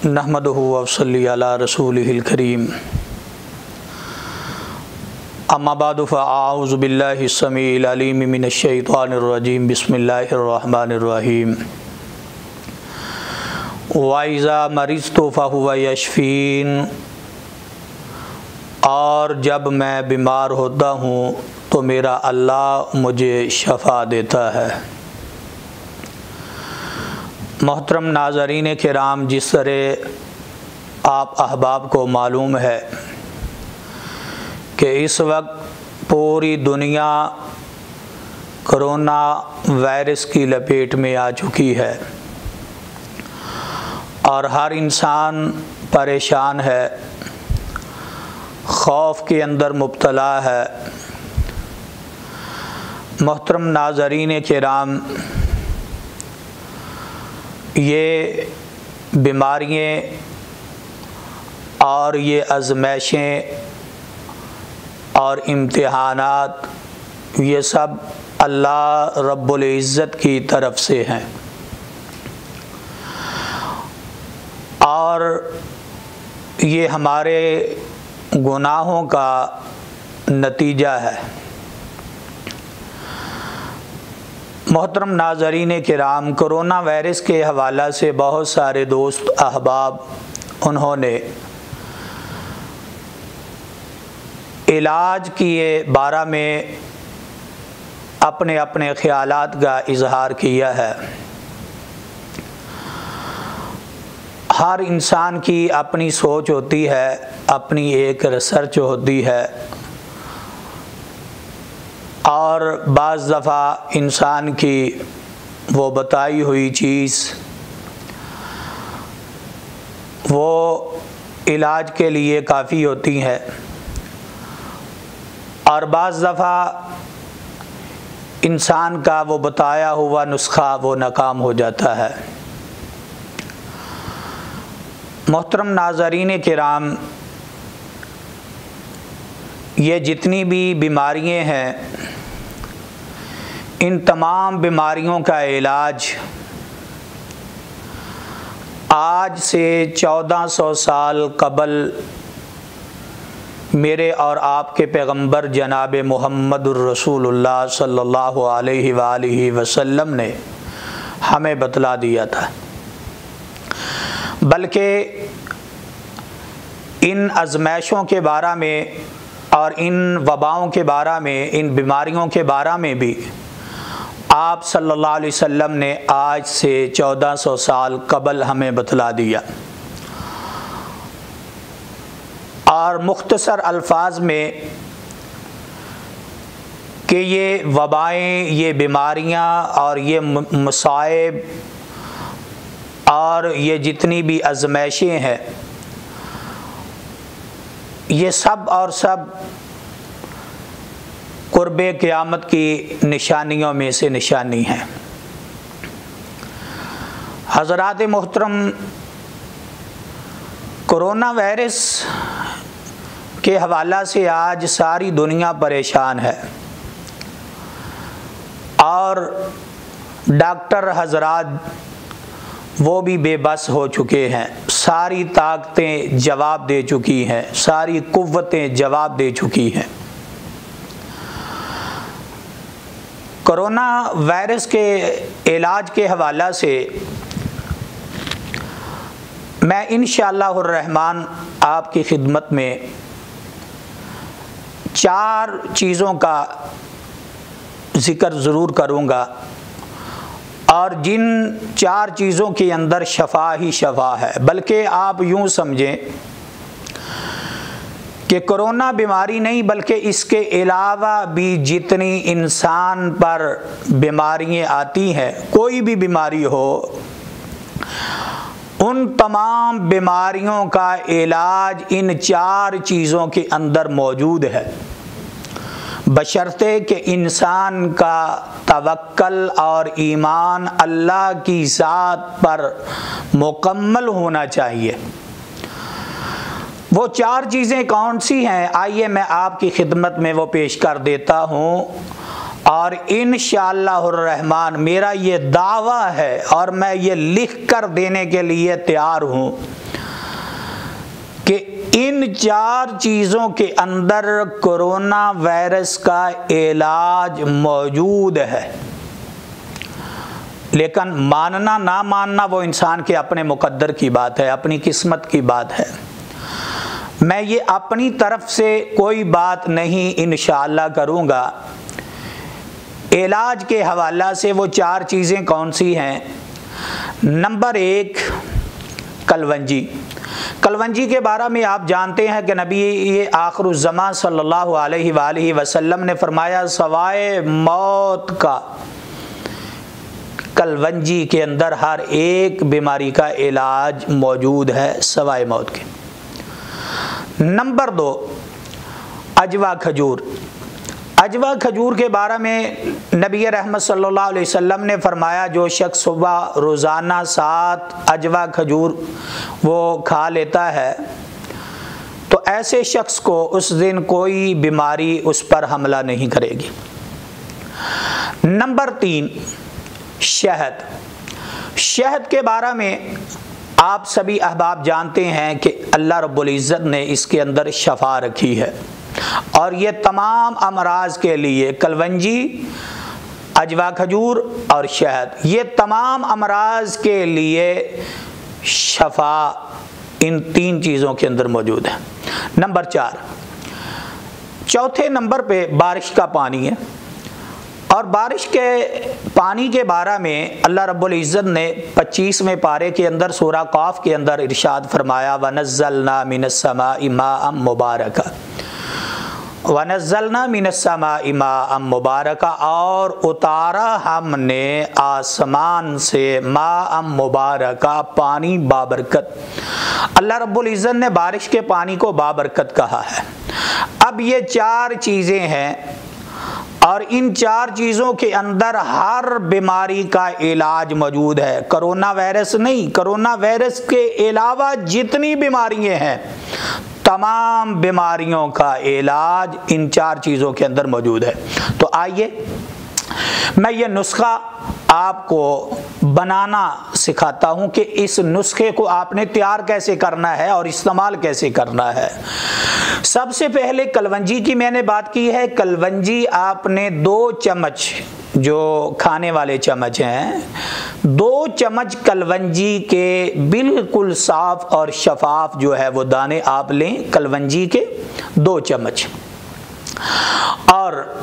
नहमदुहु व सल्ली अला रसूलिहिल करीम। अम्मा बादु फ़अऊज़ु बिल्लाहि स्समीइल अलीम मिनश शैतानिर रजीम। बिस्मिल्लाहिर रहमानिर रहीम। व इज़ा मरिज़्तु फ़हुव यशफ़ीन, और जब मैं बीमार होता हूँ तो मेरा अल्लाह मुझे शफ़ा देता है। मोहतरम नाज़रीन किराम, जिस तरह आप अहबाब को मालूम है कि इस वक्त पूरी दुनिया कोरोना वायरस की लपेट में आ चुकी है और हर इंसान परेशान है, खौफ के अंदर मुब्तला है। मोहतरम नाज़रीन किराम, ये बीमारियाँ और ये आज़माइशें और इम्तिहानात, ये सब अल्लाह रब्बुल इज़्ज़त की तरफ से हैं और ये हमारे गुनाहों का नतीजा है। मोहतरम नाज़रीन किराम, कोरोना वायरस के हवाला से बहुत सारे दोस्त अहबाब उन्होंने इलाज किए बारे में अपने अपने ख़यालात का इजहार किया है। हर इंसान की अपनी सोच होती है, अपनी एक रिसर्च होती है और बाज़ दफ़ा इंसान की वो बताई हुई चीज़ वो इलाज के लिए काफ़ी होती है और बाज़ दफ़ा इंसान का वो बताया हुआ नुस्खा वो नाकाम हो जाता है। मोहतरम नाज़रीन किराम, ये जितनी भी बीमारियां हैं, इन तमाम बीमारियों का इलाज आज से 1400 साल कबल मेरे और आपके पैगंबर जनाब मुहम्मदुर रसूलुल्लाह सल्लल्लाहु अलैहि वसल्लम ने हमें बतला दिया था। बल्कि इन आज़माइशों के बारे में और इन वबाओं के बारे में, इन बीमारियों के बारे में भी आप सल्लल्लाहु अलैहि वसल्लम ने आज से 1400 साल कबल हमें बतला दिया और मुख्तसर अल्फाज में कि ये वबाएँ, ये बीमारियाँ और ये मसाइब और ये जितनी भी आज़माइशें हैं, ये सब और सब कुर्बे क़यामत की निशानियों में से निशानी है। हज़रात मोहतरम, कोरोना वायरस के हवाला से आज सारी दुनिया परेशान है और डॉक्टर हज़रात वो भी बेबस हो चुके हैं। सारी ताकतें जवाब दे चुकी हैं, सारी कुव्वतें जवाब दे चुकी हैं। कोरोना वायरस के इलाज के हवाला से मैं इंशाअल्लाहुर रहमान आपकी खिदमत में 4 चीज़ों का ज़िक्र ज़रूर करूँगा और जिन 4 चीज़ों के अंदर शफ़ा ही शफ़ा है। बल्कि आप यूँ समझें कि कोरोना बीमारी नहीं, बल्कि इसके अलावा भी जितनी इंसान पर बीमारियां आती हैं, कोई भी बीमारी हो, उन तमाम बीमारियों का इलाज इन 4 चीज़ों के अंदर मौजूद है। बशर्ते कि इंसान का तवक्कल और ईमान अल्लाह की ज़ात पर मुकम्मल होना चाहिए। वो 4 चीज़ें कौन सी हैं, आइए मैं आपकी खिदमत में वो पेश कर देता हूँ। और इंशाअल्लाहुर्रहमान मेरा ये दावा है और मैं ये लिख कर देने के लिए तैयार हूँ कि इन 4 चीज़ों के अंदर कोरोना वायरस का इलाज मौजूद है। लेकिन मानना ना मानना वो इंसान के अपने मुकद्दर की बात है, अपनी किस्मत की बात है। मैं ये अपनी तरफ से कोई बात नहीं इंशाअल्लाह करूँगा। इलाज के हवाला से वो 4 चीज़ें कौन सी हैं। नंबर 1 कलवंजी। कलवंजी के बारे में आप जानते हैं कि नबी ये आखिरुज़्ज़मान सल्लल्लाहु अलैहि वसल्लम ने फरमाया, सवाए मौत का कलवंजी के अंदर हर एक बीमारी का इलाज मौजूद है सवाए मौत के। नंबर 2 अजवा खजूर। अजवा खजूर के बारे में नबी रहमत सल्लल्लाहु अलैहि वसल्लम ने फरमाया, जो शख्स सुबह रोज़ाना 7 अजवा खजूर वो खा लेता है तो ऐसे शख्स को उस दिन कोई बीमारी उस पर हमला नहीं करेगी। नंबर 3 शहद। शहद के बारे में आप सभी अहबाब जानते हैं कि अल्लाह रब्बुल इज़्ज़त ने इसके अंदर शफा रखी है और ये तमाम अमराज के लिए कलवंजी, अजवा खजूर और शहद, ये तमाम अमराज के लिए शफा इन 3 चीज़ों के अंदर मौजूद है। नंबर 4 चौथे नंबर पे बारिश का पानी है। और बारिश के पानी के बारे में अल्लाह रब्बुल इज़्ज़त ने 25वें पारे के अंदर सूरा काफ के अंदर इरशाद फरमाया, वनज़्ज़लना मिनस्समाइ माअम मुबारका, वनज़्ज़लना मिनस्समाइ माअम मुबारका, और उतारा हमने आसमान से माअम मुबारका, पानी बाबरकत। अल्लाह रब्बुल इज़्ज़त ने बारिश के पानी को बाबरकत कहा है। अब ये 4 चीज़ें हैं और इन 4 चीज़ों के अंदर हर बीमारी का इलाज मौजूद है। कोरोना वायरस नहीं, कोरोना वायरस के अलावा जितनी बीमारियां हैं तमाम बीमारियों का इलाज इन 4 चीज़ों के अंदर मौजूद है। तो आइए मैं ये नुस्खा आपको बनाना सिखाता हूँ कि इस नुस्खे को आपने तैयार कैसे करना है और इस्तेमाल कैसे करना है। सबसे पहले कलवंजी की मैंने बात की है। कलवंजी आपने 2 चम्मच, जो खाने वाले चम्मच हैं, 2 चम्मच कलवंजी के बिल्कुल साफ और शफाफ जो है वो दाने आप लें, कलवंजी के 2 चम्मच। और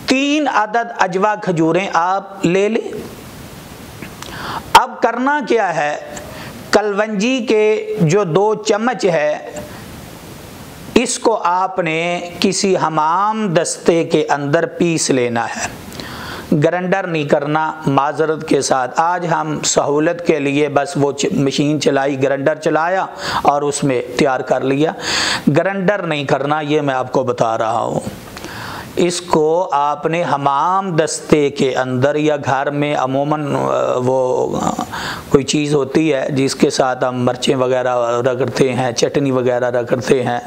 3 अदद अजवा खजूरें आप ले लें। अब करना क्या है, कलवंजी के जो 2 चम्मच है इसको आपने किसी हमाम दस्ते के अंदर पीस लेना है, ग्राइंडर नहीं करना। माजरत के साथ आज हम सहूलत के लिए बस वो मशीन चलाई, ग्राइंडर चलाया और उसमें तैयार कर लिया। ग्राइंडर नहीं करना, ये मैं आपको बता रहा हूँ। इसको आपने हमाम दस्ते के अंदर या घर में अमूमन वो कोई चीज़ होती है जिसके साथ हम मिर्चें वगैरह रगड़ते हैं, चटनी वगैरह रगड़ते हैं,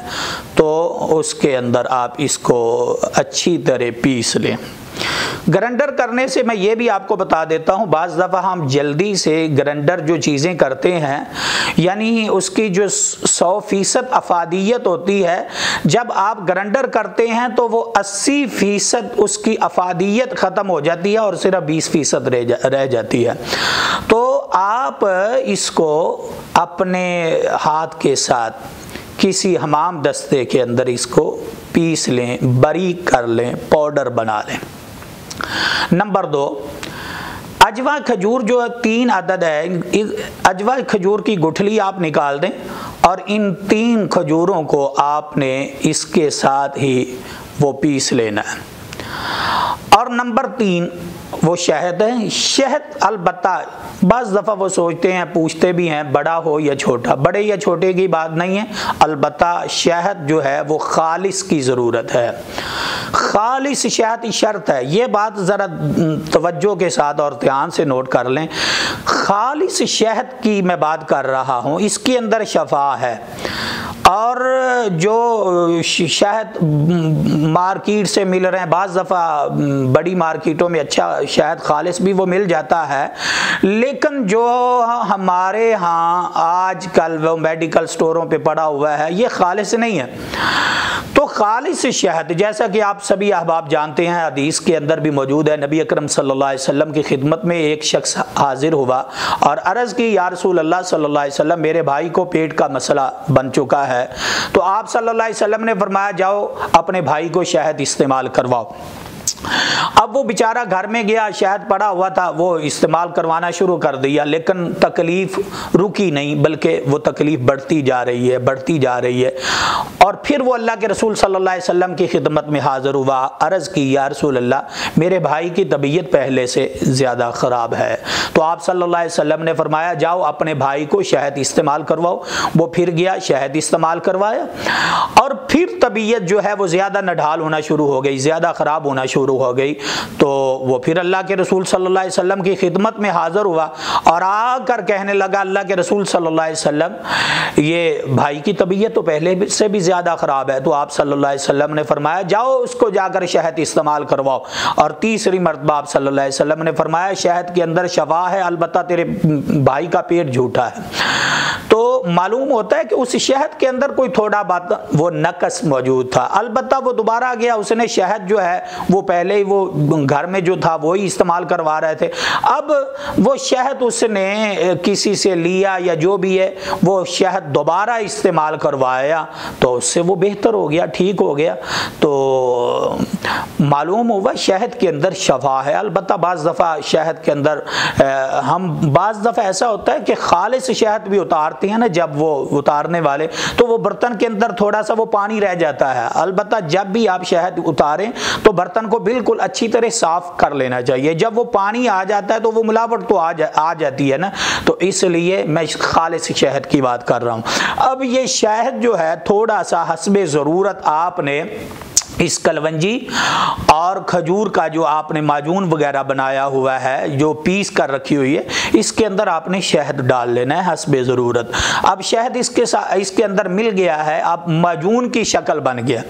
तो उसके अंदर आप इसको अच्छी तरह पीस लें। ग्राइंडर करने से मैं ये भी आपको बता देता हूँ, बाज़ दफ़ा हम जल्दी से ग्राइंडर जो चीज़ें करते हैं, यानी उसकी जो 100% अफादियत होती है, जब आप ग्राइंडर करते हैं तो वो 80% उसकी अफादियत ख़त्म हो जाती है और सिर्फ 20% रह जाती है। तो आप इसको अपने हाथ के साथ किसी हमाम दस्ते के अंदर इसको पीस लें, बारीक कर लें, पाउडर बना लें। नंबर 2 अजवा खजूर जो 3 अदद है, अजवा खजूर की गुठली आप निकाल दें और इन 3 खजूरों को आपने इसके साथ ही वो पीस लेना है। और नंबर 3 वो शहद है। शहद अलबत्ता बाज़ दफ़ा वो सोचते हैं, पूछते भी हैं, बड़ा हो या छोटा। बड़े या छोटे की बात नहीं है, अलबत्ता शहद जो है वो खालिस की ज़रूरत है। खालिस शहद की शर्त है, ये बात ज़रा तवज्जो के साथ और ध्यान से नोट कर लें। खालिस शहद की मैं बात कर रहा हूँ, इसके अंदर शफा है। और जो शहद मार्केट से मिल रहे हैं, बाज़ दफ़ा बड़ी मार्केटों में अच्छा शहद खालिस भी वो मिल जाता है, लेकिन जो हमारे यहाँ आजकल वो मेडिकल स्टोरों पे पड़ा हुआ है ये खालिस नहीं है। तो खालिस शहद, जैसा कि आप सभी अहबाब जानते हैं, हदीस के अंदर भी मौजूद है, नबी अकरम सल्लल्लाहु अलैहि वसल्लम की खिदमत में एक शख्स हाजिर हुआ और अर्ज़ की, या रसूल अल्लाह सल्लल्लाहु अलैहि वसल्लम, मेरे भाई को पेट का मसला बन चुका है। तो आप सल्लल्लाहु अलैहि वसल्लम ने फरमाया, जाओ अपने भाई को शहद इस्तेमाल करवाओ। अब वो बेचारा घर में गया, शहद पड़ा हुआ था, वो इस्तेमाल करवाना शुरू कर दिया, लेकिन तकलीफ रुकी नहीं, बल्कि वो तकलीफ बढ़ती जा रही है, बढ़ती जा रही है। और फिर वो अल्लाह के रसूल सल्लल्लाहु अलैहि वसल्लम की खिदमत में हाजिर हुआ, अर्ज़ की, या रसूल अल्लाह, मेरे भाई की तबीयत पहले से ज़्यादा ख़राब है। तो आप सल्लल्लाहु अलैहि वसल्लम ने फरमाया, जाओ अपने भाई को शहद इस्तेमाल करवाओ। वो फिर गया, शहद इस्तेमाल करवाया और फिर तबीयत जो है वो ज़्यादा नढाल होना शुरू हो गई, ज़्यादा ख़राब होना शुरू हो गई। तो वो फिर अल्लाह के रसूल सल्लल्लाहु अलैहि वसल्लम की खिदमत में हाजिर हुआ और आकर कहने लगा, अल्लाह के रसूल सल्लल्लाहु अलैहि वसल्लम, ये भाई की तबीयत तो पहले से भी ज़्यादा ख़राब है। तो आप सल्लल्लाहु अलैहि वसल्लम ने फरमाया, जाओ उसको जाकर शहद इस्तेमाल करवाओ। और तीसरी मरतबा आप सल्लल्लाहु अलैहि वसल्लम ने फरमाया, शहद के अंदर शफा है, अलबत्ता तेरे भाई का पेट झूठा है। तो मालूम होता है कि उस शहद के अंदर कोई थोड़ा बात वो नकस मौजूद था। अलबत्ता वो दोबारा गया, उसने शहद जो है वो पहले ही वो घर में जो था वही इस्तेमाल करवा रहे थे। अब वो शहद उसने किसी से लिया या जो भी है, वो शहद दोबारा इस्तेमाल करवाया तो उससे वो बेहतर हो गया, ठीक हो गया। तो मालूम हुआ शहद के अंदर शफा है। अलबत्ता बाज़ दफ़ा शहद के अंदर हम बाज़ दफ़ा ऐसा होता है कि खालिस शहद भी उतारते हैं ना, जब वो उतारने वाले, तो वो बर्तन के अंदर थोड़ा सा वो पानी रह जाता है। अलबत्ता जब भी आप शहद उतारें तो बर्तन को बिल्कुल अच्छी तरह साफ कर लेना चाहिए। जब वो पानी आ जाता है तो वो मिलावट तो आ जाती है ना, तो इसलिए मैं खालिस शहद की बात कर रहा हूँ। अब ये शहद जो है थोड़ा सा हस्बे ज़रूरत आपने इस कलवंजी और खजूर का जो आपने माजून वगैरह बनाया हुआ है, जो पीस कर रखी हुई है, इसके अंदर आपने शहद डाल लेना है हस्बे ज़रूरत। अब शहद इसके अंदर मिल गया है, अब माजून की शक्ल बन गया,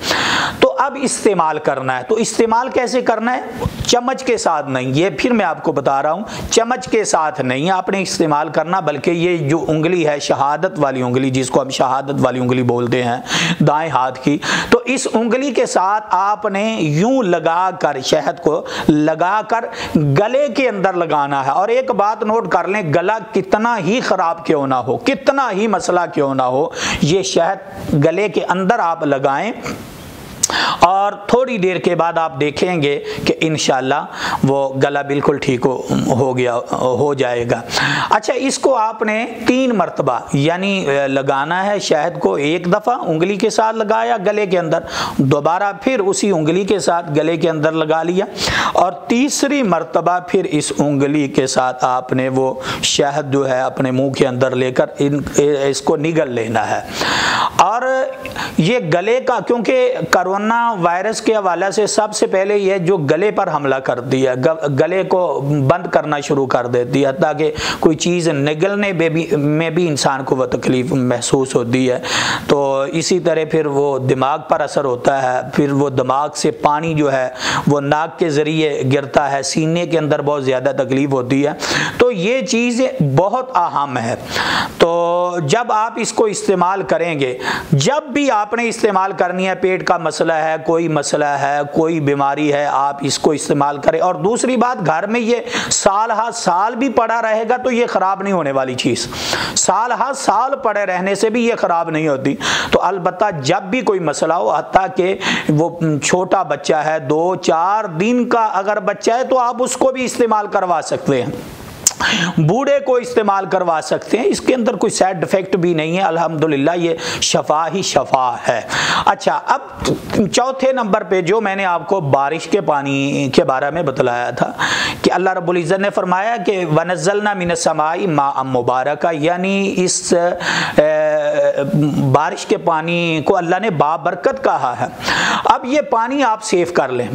तो अब इस्तेमाल करना है। तो इस्तेमाल कैसे करना है? चम्मच के साथ नहीं, ये फिर मैं आपको बता रहा हूँ, चम्मच के साथ नहीं आपने इस्तेमाल करना, बल्कि ये जो उंगली है, शहादत वाली उंगली, जिसको हम शहादत वाली उंगली बोलते हैं, दाएं हाथ की, तो इस उंगली के साथ आपने यूं लगाकर शहद को लगाकर गले के अंदर लगाना है। और एक बात नोट कर लें, गला कितना ही खराब क्यों ना हो, कितना ही मसला क्यों ना हो, ये शहद गले के अंदर आप लगाएं और थोड़ी देर के बाद आप देखेंगे कि इंशाल्लाह वो गला बिल्कुल ठीक हो जाएगा। अच्छा, इसको आपने 3 मरतबा यानी लगाना है शहद को। एक दफ़ा उंगली के साथ लगाया गले के अंदर, दोबारा फिर उसी उंगली के साथ गले के अंदर लगा लिया, और तीसरी मरतबा फिर इस उंगली के साथ आपने वो शहद जो है अपने मुंह के अंदर लेकर इसको निगल लेना है। और ये गले का, क्योंकि कोरोना वायरस के हवाले से सबसे पहले ये जो गले पर हमला करती है, गले को बंद करना शुरू कर देती है, ताकि कोई चीज़ निगलने में भी इंसान को वह तकलीफ महसूस होती है। तो इसी तरह फिर वो दिमाग पर असर होता है, फिर वो दिमाग से पानी जो है वो नाक के ज़रिए गिरता है, सीने के अंदर बहुत ज़्यादा तकलीफ होती है। तो ये चीज़ बहुत अहम है। तो जब आप इसको इस्तेमाल करेंगे, जब भी आपने इस्तेमाल करनी है, पेट का मसला है, कोई मसला है, कोई बीमारी है, आप इसको इस्तेमाल करें। और दूसरी बात, घर में ये साल हर साल भी पड़ा रहेगा तो ये ख़राब नहीं होने वाली चीज़, साल हर साल पड़े रहने से भी ये ख़राब नहीं होती। तो अलबत्ता जब भी कोई मसला हो, हत्ता कि वो छोटा बच्चा है, 2-4 दिन का अगर बच्चा है, तो आप उसको भी इस्तेमाल करवा सकते हैं। बूढ़े को इस्तेमाल करवा सकते हैं, इसके अंदर कोई साइड इफेक्ट भी नहीं है, अल्हम्दुलिल्लाह ये शफा ही शफा है। अच्छा, अब चौथे नंबर पे जो मैंने आपको बारिश के पानी के बारे में बतलाया था कि अल्लाह रब्बुल इज़्ज़त ने फरमाया कि वनज़्ज़लना मिनस समाई माअम मुबारका, यानी इस बारिश के पानी को अल्लाह ने बाबरकत कहा है। अब ये पानी आप सेव कर लें,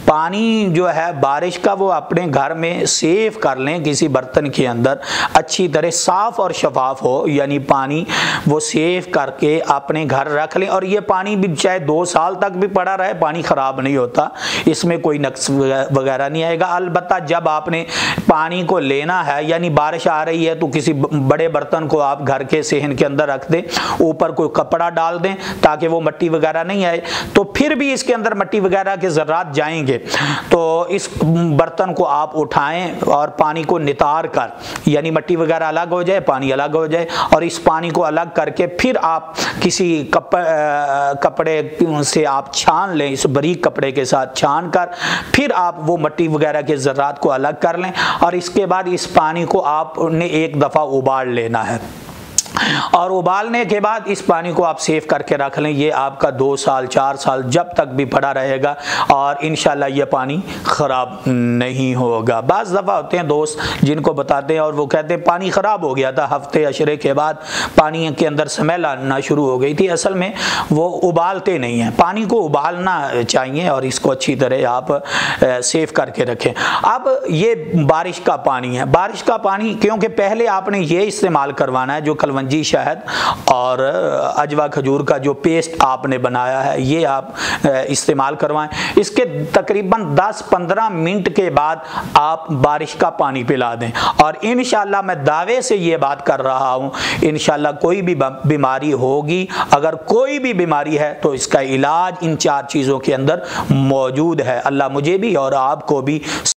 पानी जो है बारिश का वो अपने घर में सेव कर लें किसी बर्तन के अंदर, अच्छी तरह साफ़ और शफाफ हो, यानी पानी वो सेव करके अपने घर रख लें। और ये पानी भी चाहे 2 साल तक भी पड़ा रहे, पानी ख़राब नहीं होता, इसमें कोई नक्स वगैरह नहीं आएगा। अलबत्ता जब आपने पानी को लेना है, यानी बारिश आ रही है, तो किसी बड़े बर्तन को आप घर के सेहन के अंदर रख दें, ऊपर कोई कपड़ा डाल दें ताकि वो मिट्टी वगैरह नहीं आए। तो फिर भी इसके अंदर मिट्टी वगैरह के ज़र्रात जाएंगे, तो इस बर्तन को आप उठाएं और पानी को नितार कर, यानी मिट्टी वगैरह अलग हो जाए, पानी अलग हो जाए, और इस पानी को अलग करके फिर आप किसी कपड़े से आप छान लें, इस बारीक कपड़े के साथ छान कर फिर आप वो मिट्टी वगैरह के ज़र्रात को अलग कर लें। और इसके बाद इस पानी को आपने एक दफ़ा उबाल लेना है, और उबालने के बाद इस पानी को आप सेव करके रख लें। ये आपका 2 साल 4 साल जब तक भी पड़ा रहेगा और इंशाल्लाह ये पानी ख़राब नहीं होगा। बाज़ दफ़ा होते हैं दोस्त जिनको बताते हैं और वो कहते हैं पानी ख़राब हो गया था, हफ्ते अशरे के बाद पानी के अंदर स्मेल आना शुरू हो गई थी। असल में वो उबालते नहीं हैं, पानी को उबालना चाहिए और इसको अच्छी तरह आप सेव करके रखें। अब ये बारिश का पानी है, बारिश का पानी क्योंकि पहले आपने ये इस्तेमाल करवाना है, जो कलवंजी शहद और अजवा खजूर का जो पेस्ट आपने बनाया है ये आप इस्तेमाल करवाएं। इसके तकरीबन 10-15 मिनट के बाद आप बारिश का पानी पिला दें, और इंशाल्लाह मैं दावे से ये बात कर रहा हूँ, इंशाल्लाह कोई भी बीमारी होगी, अगर कोई भी बीमारी है तो इसका इलाज इन 4 चीज़ों के अंदर मौजूद है। अल्लाह मुझे भी और आपको भी